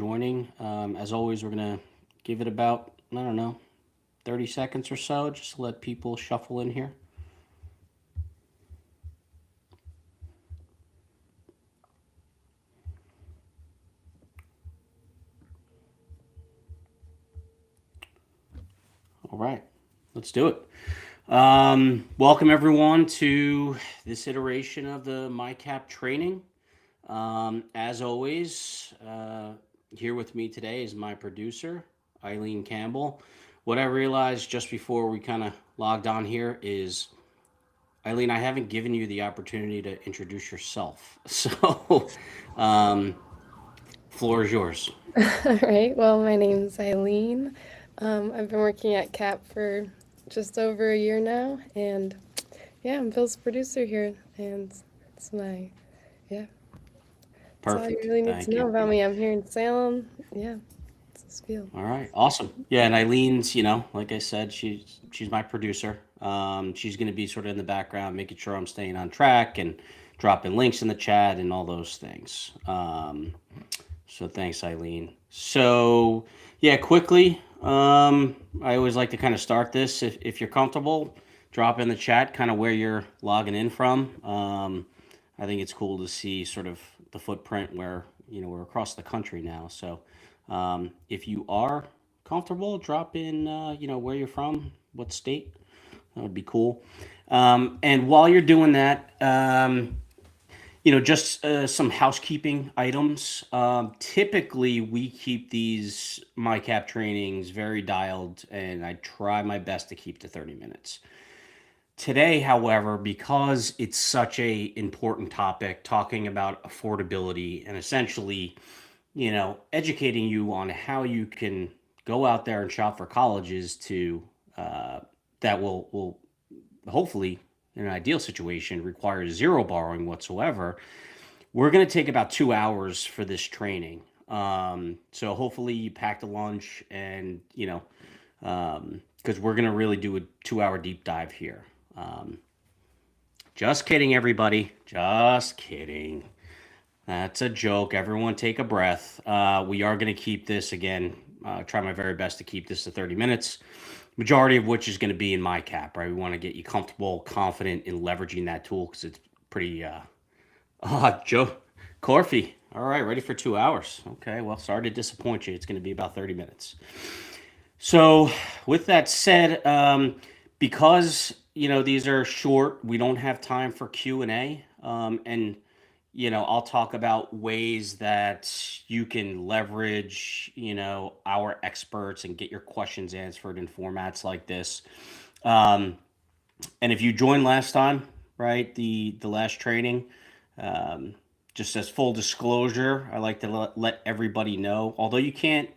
joining. As always, we're going to give it about, I don't know, 30 seconds or so just to let people shuffle in here. All right, let's do it. Welcome everyone to this iteration of the MyCAP Training. As always, here with me today is my producer, Eileen Campbell. What I realized just before we kind of logged on here is, Eileen, I haven't given you the opportunity to introduce yourself. So, um, floor is yours. All right. Well, my name's Eileen. I've been working at CAP for just over a year now, and yeah, I'm Phil's producer here, and it's my yeah. That's all you Perfect. really need to Thank know you. about me. I'm here in Salem. Yeah, it's this field. All right. Awesome. Yeah, and Eileen's, like I said, she's my producer. She's going to be sort of in the background, making sure I'm staying on track and dropping links in the chat and all those things. So thanks, Eileen. So yeah, quickly, I always like to kind of start this. If you're comfortable, drop in the chat kind of where you're logging in from. I think it's cool to see sort of the footprint where we're across the country now. So if you are comfortable, drop in where you're from, what state. That would be cool. And while you're doing that, just some housekeeping items. Typically, we keep these MyCap trainings very dialed, and I try my best to keep to 30 minutes. Today, however, because it's such a important topic, talking about affordability and essentially, educating you on how you can go out there and shop for colleges to that will hopefully, in an ideal situation, require zero borrowing whatsoever. We're going to take about 2 hours for this training. So hopefully you packed a lunch and, because we're going to really do a 2 hour deep dive here. Just kidding, everybody. Just kidding. That's a joke. Everyone take a breath. We are going to keep this again, try my very best to keep this to 30 minutes, majority of which is going to be in MyCap, right? We want to get you comfortable, confident in leveraging that tool because it's pretty, Joe Corfy. All right, ready for 2 hours. Okay, well, sorry to disappoint you. It's going to be about 30 minutes. So, with that said, because these are short, we don't have time for Q&A, and I'll talk about ways that you can leverage our experts and get your questions answered in formats like this. Um, and if you joined last time, right, the last training, um, just as full disclosure, I like to let everybody know. Although you can't,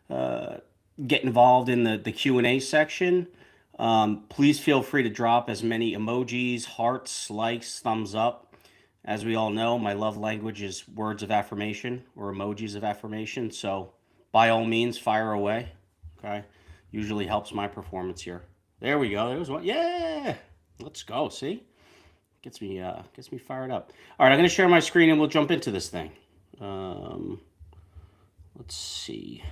uh, get involved in the Q&A section, please feel free to drop as many emojis, hearts, likes, thumbs up. As we all know, my love language is words of affirmation or emojis of affirmation. So by all means, fire away. Okay. Usually helps my performance here. There we go. There's one. Yeah. Let's go. See? Gets me fired up. All right, I'm gonna share my screen and we'll jump into this thing. Um, let's see.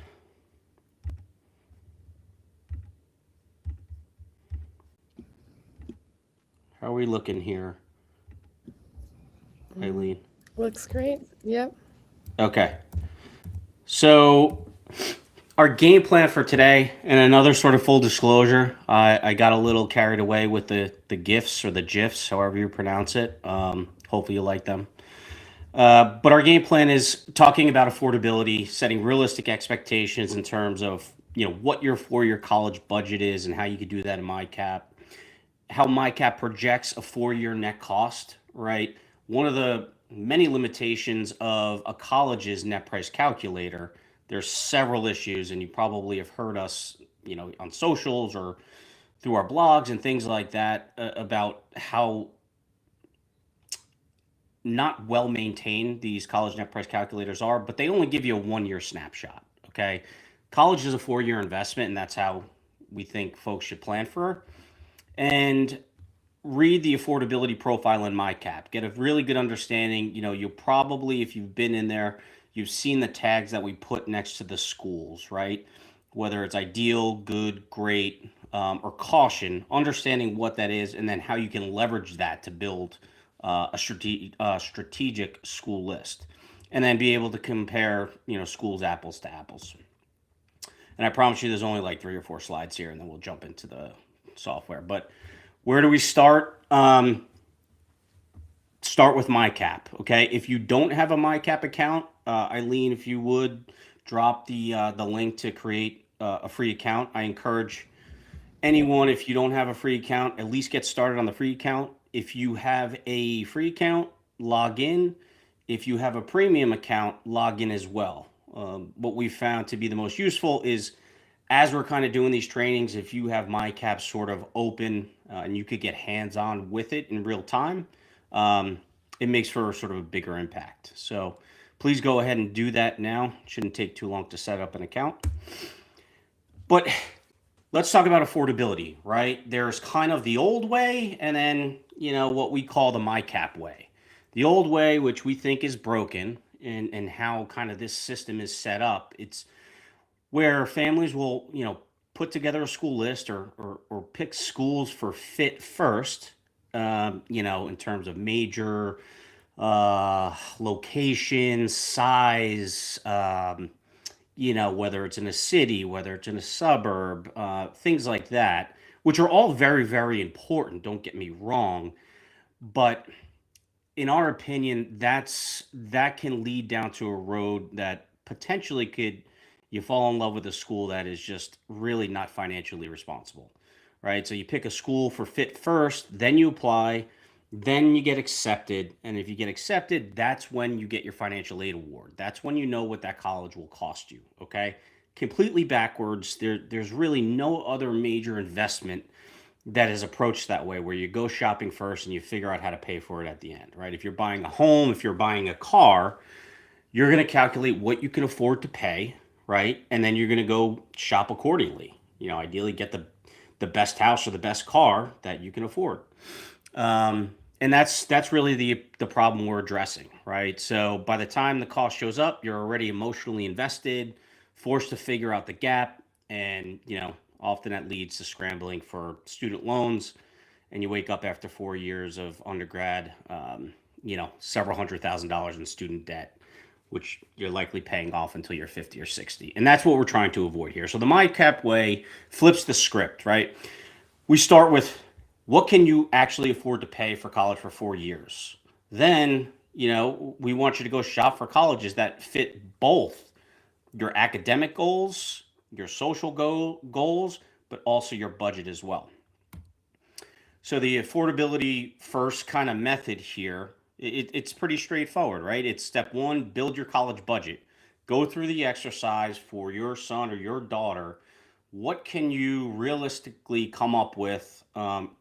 How are we looking here, Mm, Eileen? looks great. Yep. Okay. So our game plan for today, and another sort of full disclosure, I got a little carried away with the gifs or the gifs, however you pronounce it. Hopefully you like them. But our game plan is talking about affordability, setting realistic expectations in terms of what your 4 year college budget is and how you could do that in MyCap, how MyCap projects a 4 year net cost. Right, one of the many limitations of a college's net price calculator. There's several issues, and you probably have heard us, on socials or through our blogs and things like that, about how not well maintained these college net price calculators are, but they only give you a 1 year snapshot. Okay. College is a 4 year investment, and that's how we think folks should plan for. And read the affordability profile in MyCap. Get a really good understanding. You'll probably, if you've been in there, you've seen the tags that we put next to the schools, right? Whether it's ideal, good, great, or caution, understanding what that is, and then how you can leverage that to build strategic school list, and then be able to compare, schools apples to apples. And I promise you, there's only like 3 or 4 slides here, and then we'll jump into the software. But where do we start? Start with MyCap. Okay, if you don't have a MyCap account, Eileen, if you would drop the link to create a free account. I encourage anyone, if you don't have a free account, at least get started on the free account. If you have a free account, log in. If you have a premium account, log in as well. What we found to be the most useful is, as we're kind of doing these trainings, if you have MyCap sort of open and you could get hands-on with it in real time, it makes for sort of a bigger impact. So please go ahead and do that now. It shouldn't take too long to set up an account. But let's talk about affordability, right? There's kind of the old way, and then, what we call the MyCap way. The old way, which we think is broken, and how kind of this system is set up, it's where families will, put together a school list, or pick schools for fit first, in terms of major, location, size, whether it's in a city, whether it's in a suburb, things like that, which are all very, very important. Don't get me wrong. But in our opinion, that can lead down to a road that potentially could, you fall in love with a school that is just really not financially responsible, right? So you pick a school for fit first, then you apply, then you get accepted, and if you get accepted, that's when you get your financial aid award. That's when you know what that college will cost you. Okay, completely backwards. There's really no other major investment that is approached that way, where you go shopping first and you figure out how to pay for it at the end, right? If you're buying a home, if you're buying a car, you're going to calculate what you can afford to pay, right? And then you're going to go shop accordingly. Ideally get the best house or the best car that you can afford. And that's really the problem we're addressing, right? So by the time the cost shows up, you're already emotionally invested, forced to figure out the gap, and often that leads to scrambling for student loans, and you wake up after 4 years of undergrad, several $100,000s in student debt, which you're likely paying off until you're 50 or 60. And that's what we're trying to avoid here. So the MyCap way flips the script, right? We start with, what can you actually afford to pay for college for 4 years? Then, we want you to go shop for colleges that fit both your academic goals, your social goals, but also your budget as well. So the affordability first kind of method here, it's pretty straightforward, right? It's step one, build your college budget. Go through the exercise for your son or your daughter. What can you realistically come up with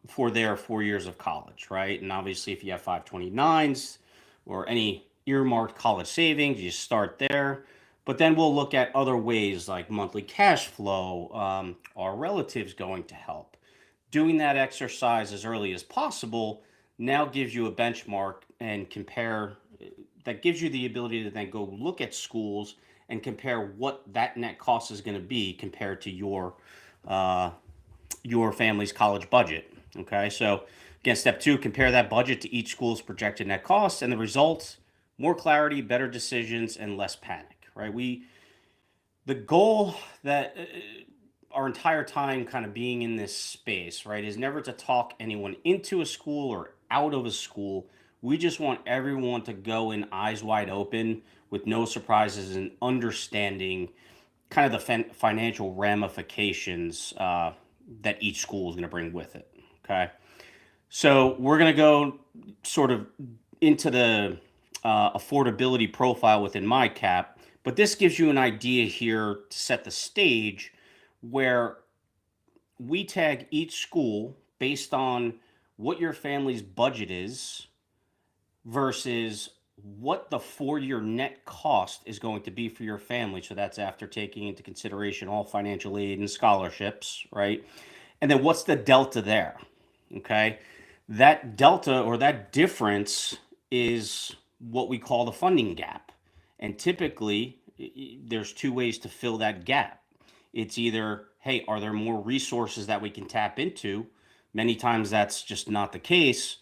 for their 4 years of college, right? And obviously, if you have 529s or any earmarked college savings, you start there. But then we'll look at other ways like monthly cash flow. Are relatives going to help? Doing that exercise as early as possible now gives you a benchmark and compare. That gives you the ability to then go look at schools and compare what that net cost is going to be compared to your family's college budget. Okay, so again, step two, compare that budget to each school's projected net costs, and the results: more clarity, better decisions, and less panic. Right? The goal that our entire time kind of being in this space, right, is never to talk anyone into a school or out of a school. We just want everyone to go in eyes wide open with no surprises and understanding kind of the financial ramifications that each school is going to bring with it. Okay. So we're going to go sort of into the affordability profile within MyCap, but this gives you an idea here to set the stage, where we tag each school based on what your family's budget is versus what the 4-year net cost is going to be for your family. So that's after taking into consideration all financial aid and scholarships, right? And then what's the delta there? Okay. That delta or that difference is what we call the funding gap. And typically, there's two ways to fill that gap. It's either, hey, are there more resources that we can tap into? Many times that's just not the case.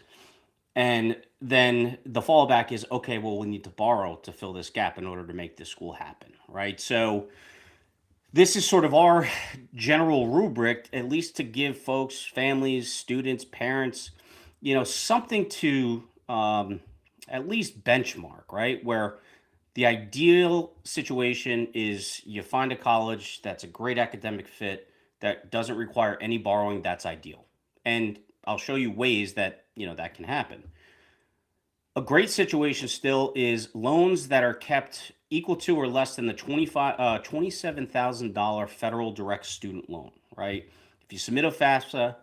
And then the fallback is, okay, well, we need to borrow to fill this gap in order to make this school happen, right? So this is sort of our general rubric, at least to give folks, families, students, parents, something to at least benchmark, right? Where the ideal situation is you find a college that's a great academic fit that doesn't require any borrowing. That's ideal. And I'll show you ways that, that can happen. A great situation still is loans that are kept equal to or less than the $27,000 federal direct student loan, right? If you submit a FAFSA,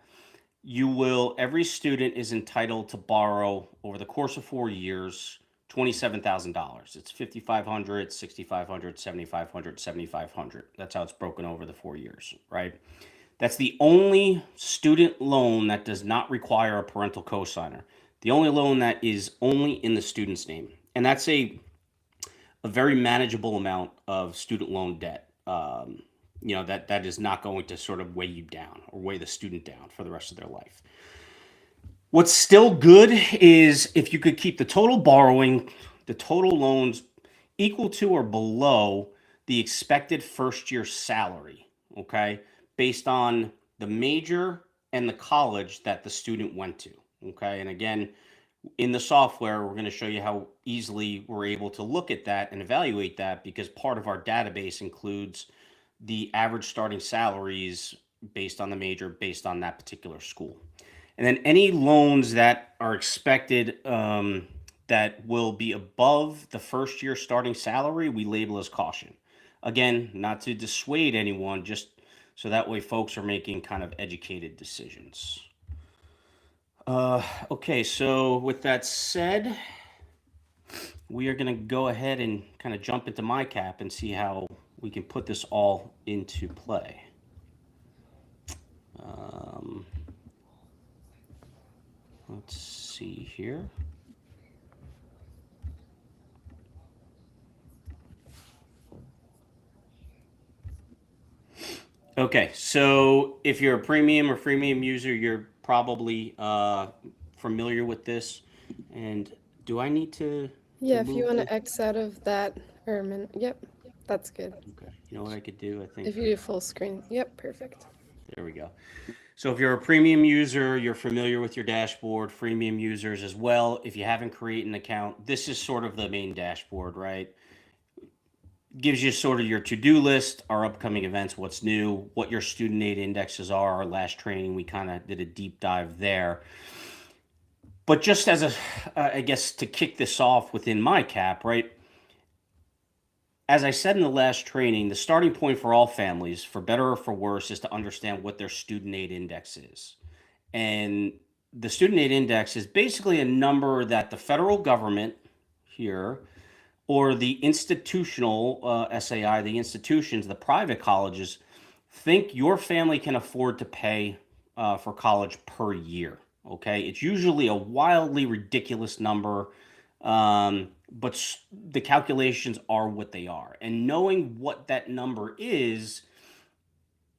every student is entitled to borrow over the course of 4 years $27,000. It's 5,500, 6,500, 7,500, 7,500. That's how it's broken over the 4 years, right? That's the only student loan that does not require a parental cosigner. The only loan that is only in the student's name. And that's a very manageable amount of student loan debt. That is not going to sort of weigh you down or weigh the student down for the rest of their life. What's still good is if you could keep the total borrowing, the total loans equal to or below the expected first year salary, okay, based on the major and the college that the student went to, okay? And again, in the software, we're going to show you how easily we're able to look at that and evaluate that, because part of our database includes the average starting salaries based on the major, based on that particular school. And then any loans that are expected that will be above the first year starting salary, we label as caution. Again, not to dissuade anyone, just so that way folks are making kind of educated decisions. Okay, so with that said, we are going to go ahead and kind of jump into MyCAP and see how we can put this all into play. Let's see here. Okay, so if you're a premium or freemium user, you're probably familiar with this. And do I need to Yeah, if you move want the... to X out of that or yep, that's good. Okay, you know what I could do? I think... If you do full screen, yep, perfect. There we go. So if you're a premium user, you're familiar with your dashboard. Freemium users as well, if you haven't created an account, this is sort of the main dashboard, right? Gives you sort of your to-do list, our upcoming events, what's new, what your student aid indexes are. Our last training, we kind of did a deep dive there. But just as I guess to kick this off within MyCAP, right? As I said in the last training, the starting point for all families, for better or for worse, is to understand what their student aid index is. And the student aid index is basically a number that the federal government here, or the institutional SAI, the institutions, the private colleges, think your family can afford to pay for college per year. Okay, it's usually a wildly ridiculous number, but the calculations are what they are. And knowing what that number is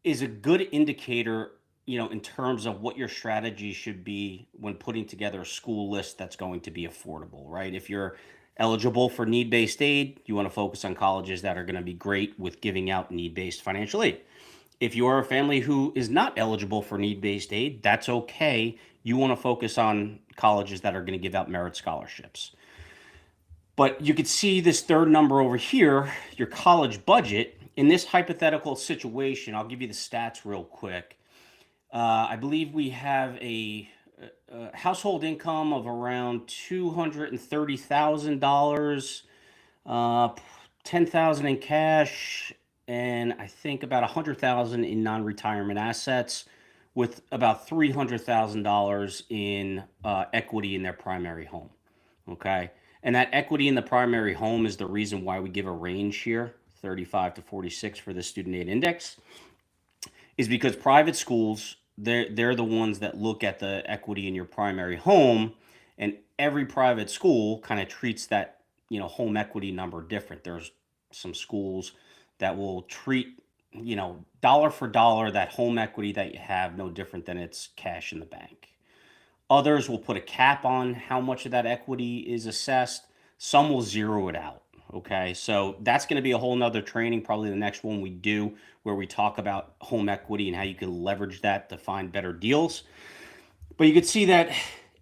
a good indicator, in terms of what your strategy should be when putting together a school list that's going to be affordable, right? If you're eligible for need-based aid, you want to focus on colleges that are going to be great with giving out need-based financial aid. If you are a family who is not eligible for need-based aid, that's okay. You want to focus on colleges that are going to give out merit scholarships. But you could see this third number over here, your college budget. In this hypothetical situation, I'll give you the stats real quick. I believe we have a household income of around $230,000, $10,000 in cash, and I think about $100,000 in non-retirement assets, with about $300,000 in equity in their primary home. Okay, and that equity in the primary home is the reason why we give a range here, 35 to 46 for the student aid index, is because private schools they're the ones that look at the equity in your primary home, and every private school kind of treats that, home equity number different. There's some schools that will treat, dollar for dollar that home equity that you have no different than it's cash in the bank. Others will put a cap on how much of that equity is assessed. Some will zero it out. Okay, so that's going to be a whole nother training, probably the next one we do, where we talk about home equity and how you can leverage that to find better deals. But you can see that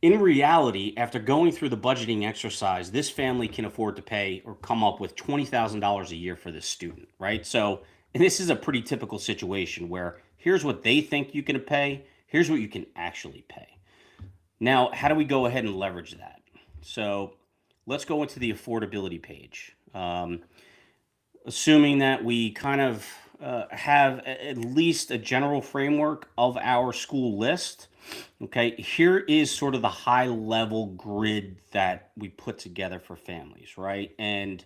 in reality, after going through the budgeting exercise, this family can afford to pay or come up with $20,000 a year for this student, right? So, and this is a pretty typical situation where here's what they think you can pay, here's what you can actually pay. Now, how do we go ahead and leverage that? So let's go into the affordability page. Assuming that we kind of have at least a general framework of our school list, okay, here is sort of the high level grid that we put together for families, right? And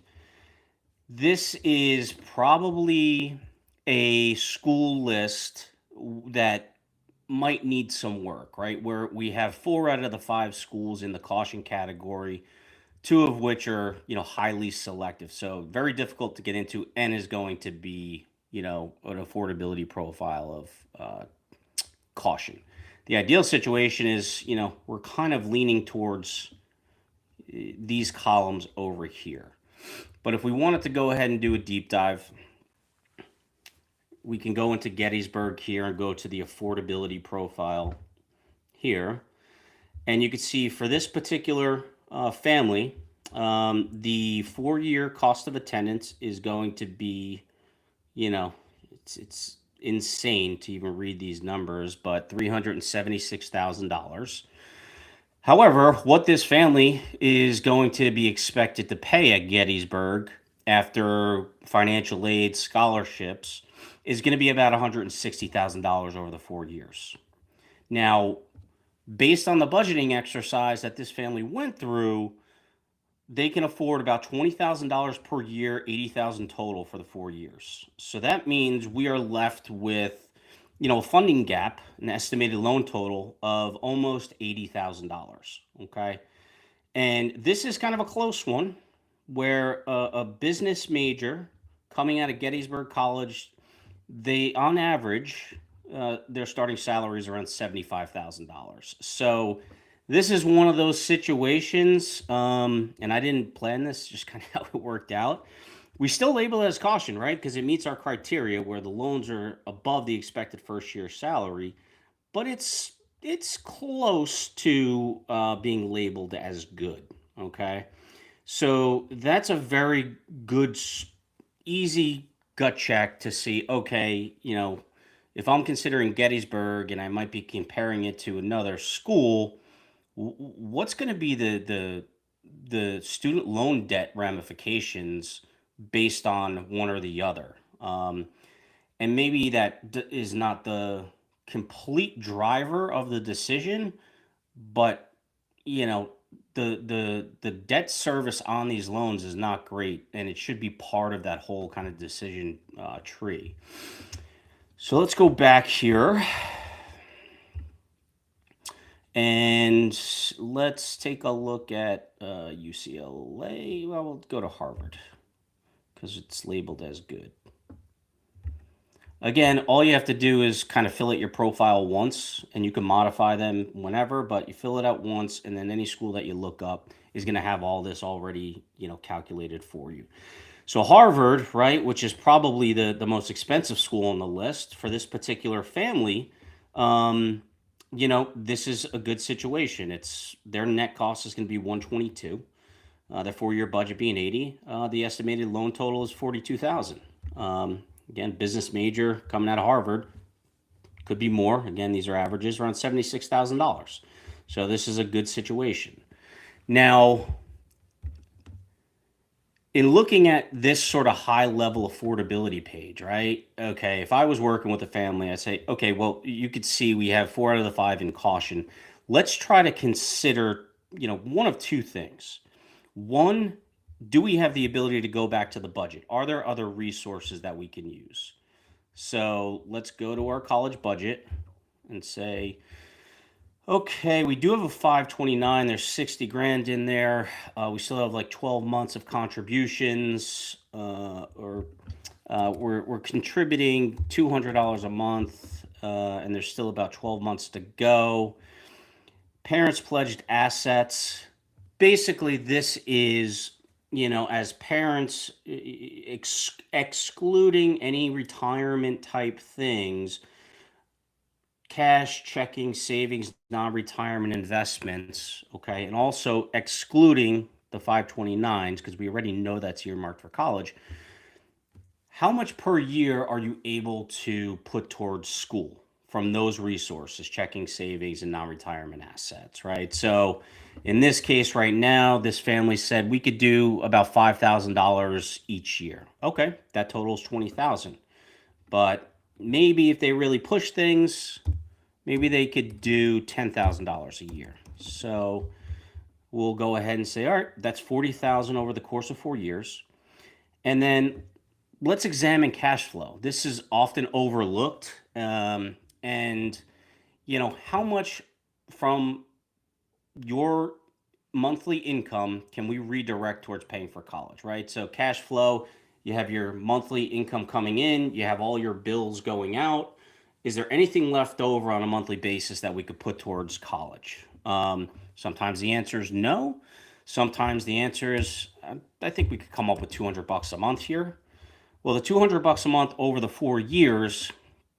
this is probably a school list that might need some work, right? Where we have 4 out of the 5 schools in the caution category, 2 of which are, highly selective. So very difficult to get into, and is going to be, an affordability profile of caution. The ideal situation is, we're kind of leaning towards these columns over here. But if we wanted to go ahead and do a deep dive, we can go into Gettysburg here and go to the affordability profile here. And you can see for this particular family, the 4-year cost of attendance is going to be, it's insane to even read these numbers, but $376,000. However, what this family is going to be expected to pay at Gettysburg after financial aid scholarships is going to be about $160,000 over the 4 years. Now, based on the budgeting exercise that this family went through, they can afford about $20,000 per year, $80,000 total for the 4 years. So that means we are left with, a funding gap, an estimated loan total of almost $80,000. Okay. And this is kind of a close one where a business major coming out of Gettysburg College, they, on average, their starting salary is around $75,000. So this is one of those situations, and I didn't plan this, just kind of how it worked out. We still label it as caution, right? Because it meets our criteria where the loans are above the expected first year salary, but it's close to being labeled as good. Okay, so that's a very good, easy gut check to see. Okay, if I'm considering Gettysburg and I might be comparing it to another school, what's going to be the student loan debt ramifications based on one or the other? And maybe that is not the complete driver of the decision, but the debt service on these loans is not great, and it should be part of that whole kind of decision tree. So let's go back here. And let's take a look at UCLA. Well, we'll go to Harvard because it's labeled as good. Again, all you have to do is kind of fill out your profile once, and you can modify them whenever, but you fill it out once, and then any school that you look up is going to have all this already, calculated for you. So Harvard, right, which is probably the most expensive school on the list for this particular family, this is a good situation. It's their net cost is going to be 122. Their 4-year budget being 80. The estimated loan total is 42,000. Again, business major coming out of Harvard, could be more. Again, these are averages around $76,000. So this is a good situation. Now, in looking at this sort of high level affordability page, right? Okay, if I was working with a family, I'd say, okay, well, you could see we have 4 out of the 5 in caution. Let's try to consider, one of 2 things. One, do we have the ability to go back to the budget? Are there other resources that we can use? So let's go to our college budget and say, okay, we do have a 529. There's 60 grand in there. We still have like 12 months of contributions, we're contributing $200 a month, and there's still about 12 months to go. Parents pledged assets. Basically, this is, as parents, excluding any retirement type things, cash, checking, savings, non-retirement investments, okay, and also excluding the 529s because we already know that's earmarked for college. How much per year are you able to put towards school from those resources, checking, savings, and non-retirement assets, right? So in this case right now, this family said we could do about $5,000 each year. Okay, that totals 20,000. But maybe if they really push things, maybe they could do $10,000 a year. So we'll go ahead and say, all right, that's 40,000 over the course of 4 years. And then let's examine cash flow. This is often overlooked. And, how much from your monthly income can we redirect towards paying for college, right? So cash flow, you have your monthly income coming in, you have all your bills going out. Is there anything left over on a monthly basis that we could put towards college? Sometimes the answer is no. Sometimes the answer is, I think we could come up with $200 a month here. Well, the $200 a month over the 4 years,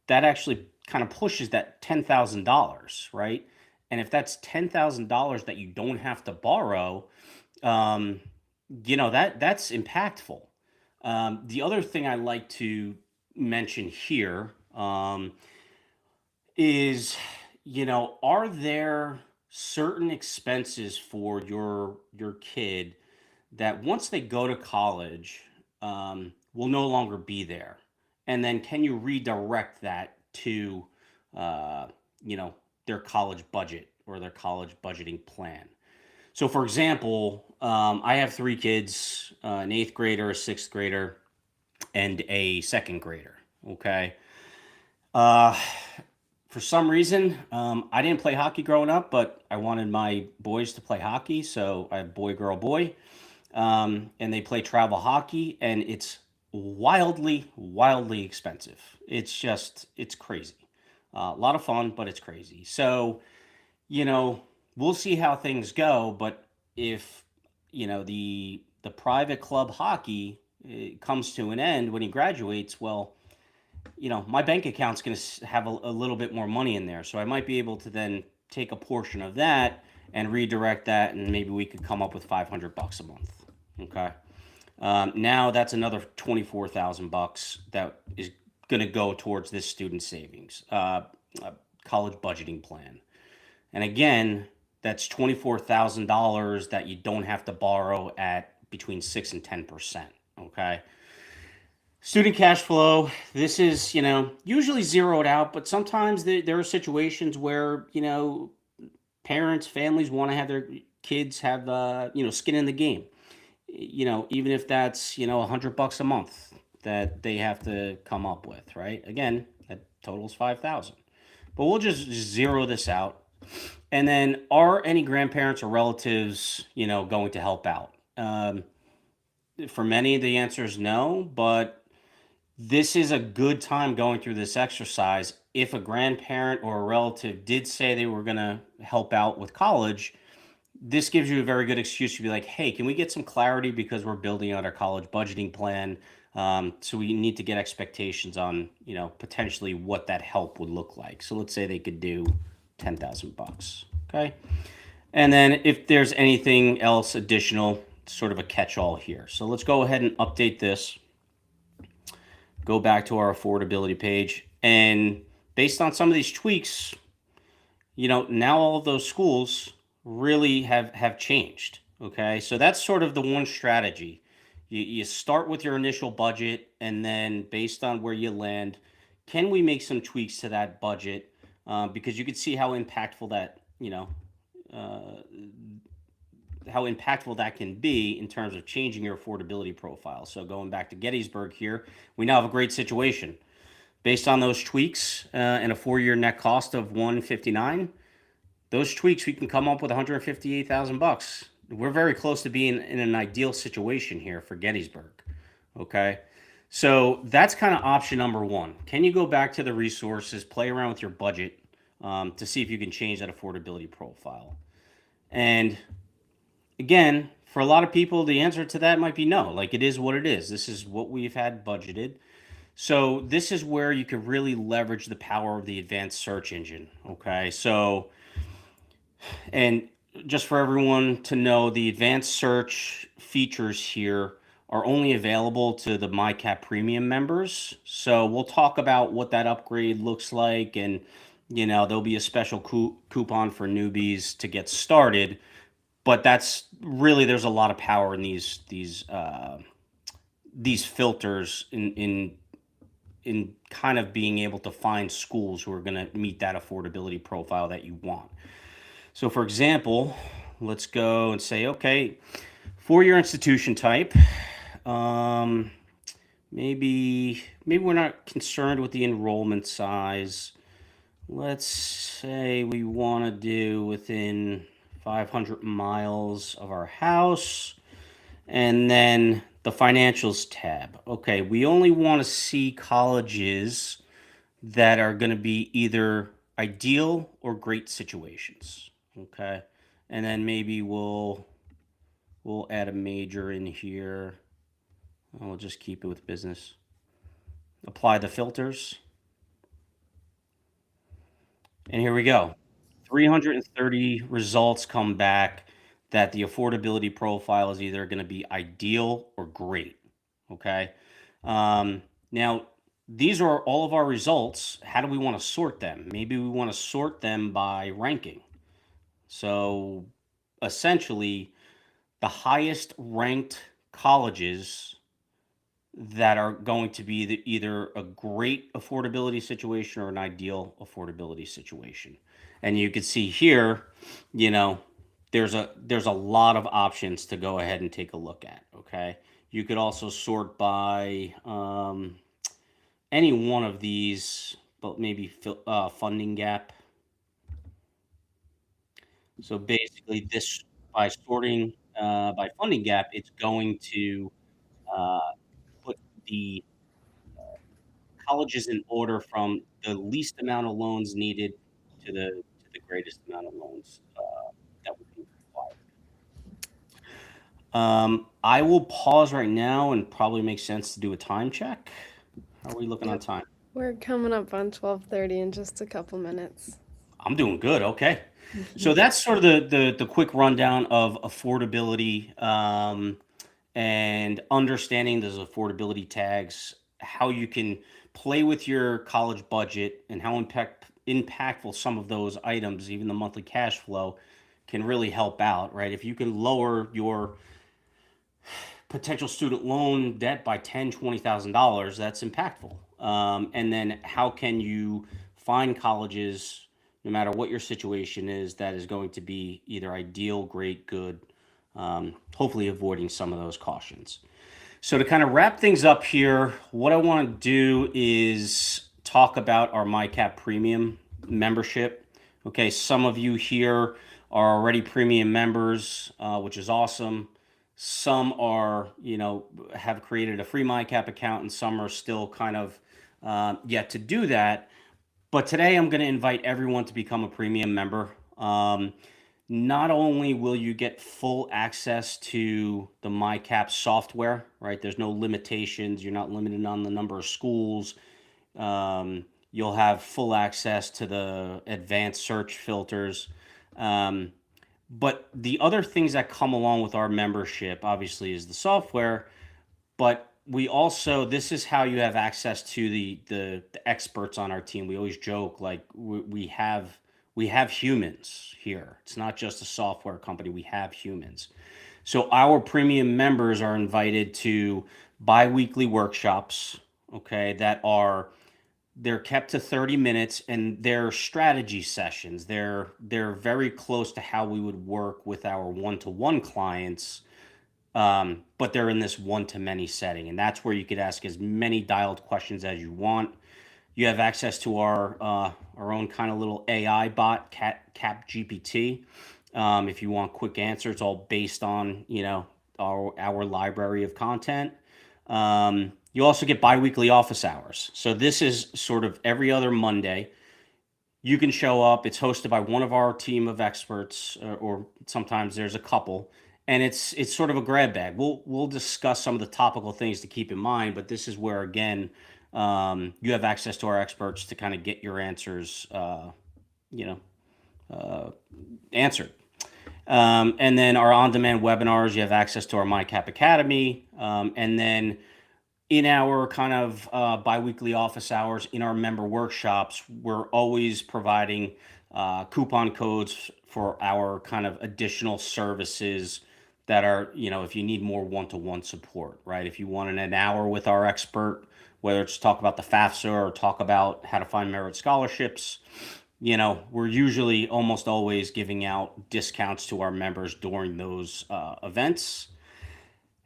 that actually kind of pushes that $10,000, right? And if that's $10,000 that you don't have to borrow, um, that's impactful. The other thing I like to mention here, is, are there certain expenses for your kid that once they go to college, will no longer be there? And then can you redirect that to, uh, you know, their college budget or their college budgeting plan? So, for example, I have three kids, an eighth grader, a sixth grader, and a second grader. Okay. Uh, for some reason, I didn't play hockey growing up, but I wanted my boys to play hockey. So I have boy, girl, boy. And they play travel hockey, and it's wildly, wildly expensive. It's crazy. A lot of fun, but it's crazy. So, you know, we'll see how things go. But if, the private club hockey comes to an end when he graduates, well, my bank account's going to have a little bit more money in there. So I might be able to then take a portion of that and redirect that, and maybe we could come up with $500 a month. Okay. Now that's another 24,000 bucks that is going to go towards this student savings, college budgeting plan. And again, that's $24,000 that you don't have to borrow at between 6 and 10%. Okay. Student cash flow. This is, usually zeroed out, but sometimes there are situations where, parents, families want to have their kids have, skin in the game. Even if that's, $100 a month that they have to come up with, right? Again, that totals 5,000. But we'll just zero this out. And then, are any grandparents or relatives, going to help out? For many, the answer is no, but this is a good time going through this exercise. If a grandparent or a relative did say they were going to help out with college, this gives you a very good excuse to be like, hey, can we get some clarity because we're building out our college budgeting plan? So we need to get expectations on, potentially what that help would look like. So let's say they could do 10,000 bucks. Okay. And then if there's anything else additional, sort of a catch-all here. So let's go ahead and update this. Go back to our affordability page. And based on some of these tweaks, now all of those schools really have changed. Okay. So that's sort of the one strategy. You start with your initial budget, and then based on where you land, can we make some tweaks to that budget? Because you could see how impactful that, uh, how impactful that can be in terms of changing your affordability profile. So going back to Gettysburg here, we now have a great situation. Based on those tweaks and a 4-year net cost of 159, those tweaks we can come up with 158,000 bucks. We're very close to being in an ideal situation here for Gettysburg. Okay. So that's kind of option number one. Can you go back to the resources, play around with your budget to see if you can change that affordability profile? And again, for a lot of people, the answer to that might be no. Like it is what it is. This is what we've had budgeted. So this is where you could really leverage the power of the advanced search engine. Okay. So, and just for everyone to know, the advanced search features here are only available to the MyCap Premium members. So we'll talk about what that upgrade looks like, and there'll be a special coupon for newbies to get started. But that's really, there's a lot of power in these filters in kind of being able to find schools who are going to meet that affordability profile that you want. So for example, let's go and say, okay, for your institution type, maybe we're not concerned with the enrollment size. Let's say we want to do within 500 miles of our house, and then the financials tab. Okay, we only want to see colleges that are going to be either ideal or great situations. Okay, and then maybe we'll add a major in here. We'll just keep it with business. Apply the filters. And here we go. 330 results come back that the affordability profile is either going to be ideal or great. Okay. Now, these are all of our results. How do we want to sort them? Maybe we want to sort them by ranking. So essentially, the highest ranked colleges that are going to be either a great affordability situation or an ideal affordability situation. And you can see here, you know, there's a lot of options to go ahead and take a look at. Okay, you could also sort by any one of these, but maybe funding gap. So basically, this by sorting by funding gap, it's going to uh, put the colleges in order from the least amount of loans needed to the greatest amount of loans that would be required. I will pause right now and probably make sense to do a time check. How are we looking on Yep. time? We're coming up on 12:30 in just a couple minutes. I'm doing good. Okay. So that's sort of the quick rundown of affordability and understanding those affordability tags, how you can play with your college budget, and how impactful some of those items, even the monthly cash flow, can really help out, right? If you can lower your potential student loan debt by $10,000, $20,000, that's impactful. And then how can you find colleges, no matter what your situation is, that is going to be either ideal, great, good, hopefully avoiding some of those cautions. So to kind of wrap things up here, what I want to do is talk about our MyCap Premium membership. Okay, some of you here are already premium members, which is awesome. Some are, have created a free MyCap account, and some are still kind of yet to do that. But today I'm going to invite everyone to become a premium member. Not only will you get full access to the MyCap software, right? There's no limitations. You're not limited on the number of schools. You'll have full access to the advanced search filters. But the other things that come along with our membership, obviously, is the software. But we also, this is how you have access to the experts on our team. We always joke like we have humans here. It's not just a software company. We have humans. So our premium members are invited to bi-weekly workshops, okay, they're kept to 30 minutes, and they're strategy sessions. They're very close to how we would work with our one-to-one clients, but they're in this one-to-many setting, and that's where you could ask as many dialed questions as you want. You have access to our own kind of little AI bot, Cap GPT. If you want quick answers, all based on our library of content. You also get biweekly office hours. So this is sort of every other Monday. You can show up. It's hosted by one of our team of experts, or sometimes there's a couple, and it's sort of a grab bag. We'll discuss some of the topical things to keep in mind, but this is where again you have access to our experts to kind of get your answers, you know, answered. And then our on-demand webinars, you have access to our MyCAP Academy, and then in our kind of biweekly office hours, in our member workshops, we're always providing coupon codes for our kind of additional services that are, if you need more one-to-one support, right? If you want an hour with our expert, whether it's talk about the FAFSA or talk about how to find merit scholarships, we're usually almost always giving out discounts to our members during those events.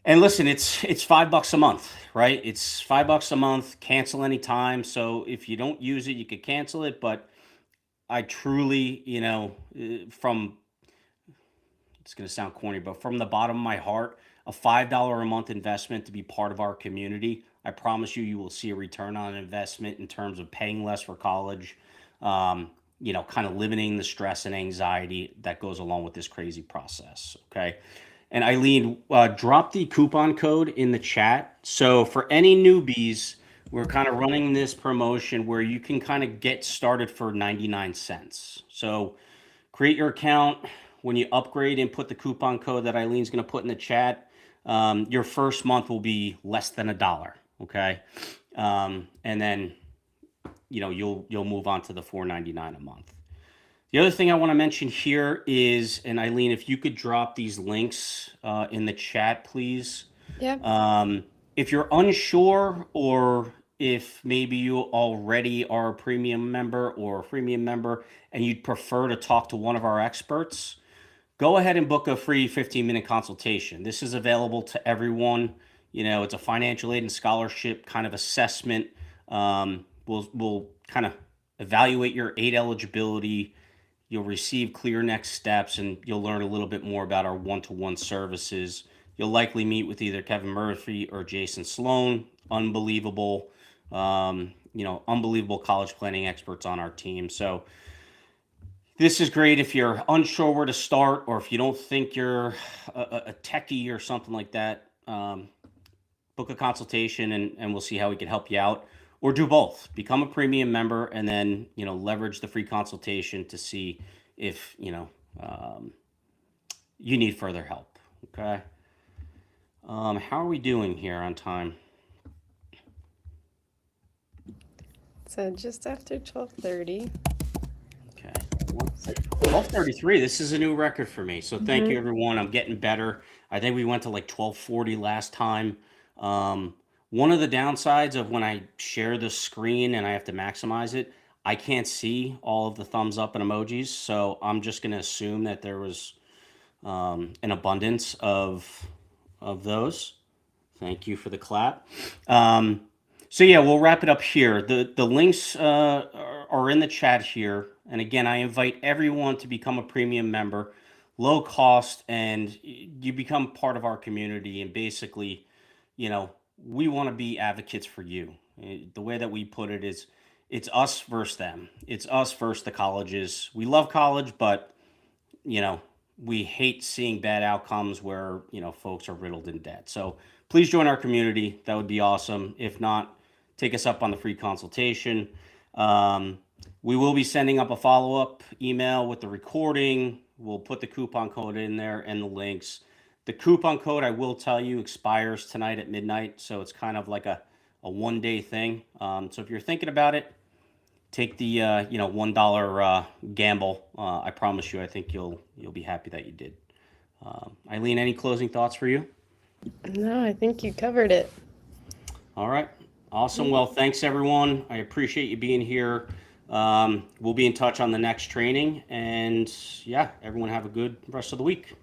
And listen, it's $5 a month, right? It's $5 a month, cancel anytime. So if you don't use it, you could cancel it. But I truly, from it's going to sound corny, but from the bottom of my heart, a $5 a month investment to be part of our community, I promise you, you will see a return on investment in terms of paying less for college, kind of limiting the stress and anxiety that goes along with this crazy process. Okay. And Eileen, drop the coupon code in the chat. So for any newbies, we're kind of running this promotion where you can kind of get started for 99 cents. So create your account. When you upgrade and put the coupon code that Eileen's going to put in the chat, your first month will be less than $1. Okay. And then, you'll move on to the $4.99 a month. The other thing I want to mention here is, and Eileen, if you could drop these links in the chat, please. Yeah. If you're unsure, or if maybe you already are a premium member or a freemium member and you'd prefer to talk to one of our experts, go ahead and book a free 15-minute consultation. This is available to everyone. It's a financial aid and scholarship kind of assessment. We'll kind of evaluate your aid eligibility. You'll receive clear next steps, and you'll learn a little bit more about our one-to-one services. You'll likely meet with either Kevin Murphy or Jason Sloan. Unbelievable, unbelievable college planning experts on our team. So this is great if you're unsure where to start, or if you don't think you're a techie or something like that. Book a consultation, and we'll see how we can help you out. Or do both. Become a premium member, and then leverage the free consultation to see if you need further help. Okay. How are we doing here on time? So just after 12:30. Okay. 12:33. This is a new record for me. So thank you, everyone. I'm getting better. I think we went to like 12:40 last time. One of the downsides of when I share the screen and I have to maximize it, I can't see all of the thumbs up and emojis. So I'm just going to assume that there was an abundance of those. Thank you for the clap. So yeah, we'll wrap it up here. The links are in the chat here. And again, I invite everyone to become a premium member, low cost, and you become part of our community. And basically, we want to be advocates for you. The way that we put it is, it's us versus them. It's us versus the colleges. We love college, but we hate seeing bad outcomes where folks are riddled in debt. So please join our community. That would be awesome. If not, take us up on the free consultation. We will be sending up a follow-up email with the recording. We'll put the coupon code in there and the links. The coupon code, I will tell you, expires tonight at midnight, so it's kind of like a one-day thing. So if you're thinking about it, take the $1 gamble. I promise you, I think you'll be happy that you did. Eileen, any closing thoughts for you? No, I think you covered it. All right, awesome. Well, thanks everyone. I appreciate you being here. We'll be in touch on the next training, and yeah, everyone have a good rest of the week.